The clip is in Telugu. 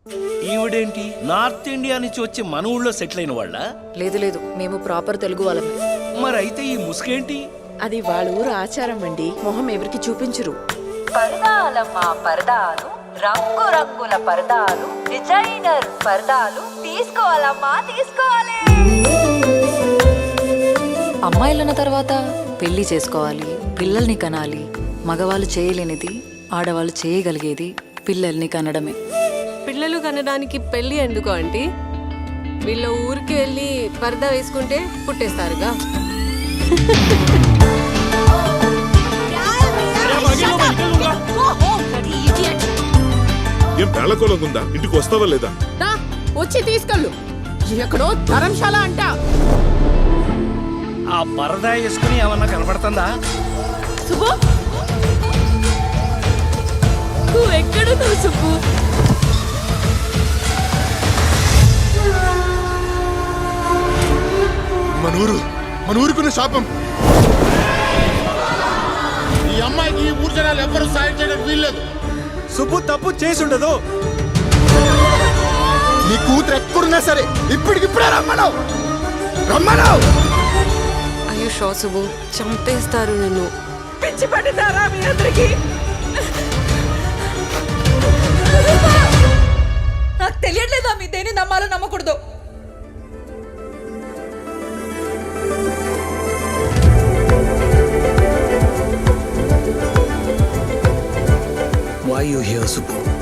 ఈవిడేంటి నార్త్ ఇండియా నుంచి వచ్చి మన ఊళ్ళో సెటిల్ అయిన వాళ్ళ? లేదు లేదు, మేము ప్రాపర్ తెలుగు వాళ్ళమే. మరైతే ఈ ముసుగేంటి? అది వాళ్ళ ఊరు ఆచారం అండి. మొహం ఎవరికి చూపించరు. పరదాలమ్మ పరదాలు, రంగు రంగుల పరదాలు, డిజైనర్ పరదాలు తీసుకోవాలమ్మా, తీసుకోవాలి. అమ్మాయిలన్న తర్వాత పెళ్లి చేసుకోవాలి, పిల్లల్ని కనాలి. మగవాళ్ళు చేయలేనిది ఆడవాళ్ళు చేయగలిగేది పిల్లల్ని కనడమే. పిల్లలు కనడానికి పెళ్లి ఎందుకు ఆంటీ? వీళ్ళ ఊరికి వెళ్ళి పరదా వేసుకుంటే పుట్టేస్తారుగా. ఏం పేళకోలంగుందా? ఇంటికి వస్తావా లేదా? వచ్చి తీసుకెళ్ళు. ఎక్కడో ధర్మశాల అంట. ఆ పరదా వేసుకుని ఏమన్నా కనపడుతుందా? సుబ్బు, నువ్వు ఎక్కడున్నావు సుబ్బు? మన ఊరుకున్న శాపం. ఈ అమ్మాయికి ఈ ఊరు జనాలు ఎవ్వరూ సాయం చేయడానికి వీల్లేదు. సుబ్బు తప్పు చేసి ఉండదు. నీ కూతురు ఎక్కడున్నా సరే ఇప్పటికిప్పుడే రమ్మను. అయ్యో షో సుబ్బు, చంపేస్తారు నిన్ను. పిచ్చి పట్టిందారా మీ అందరికి? నాకు తెలియట్లేదా మీ దేని నమ్మాలో నమ్మకూడదు? Why you here, Subbu?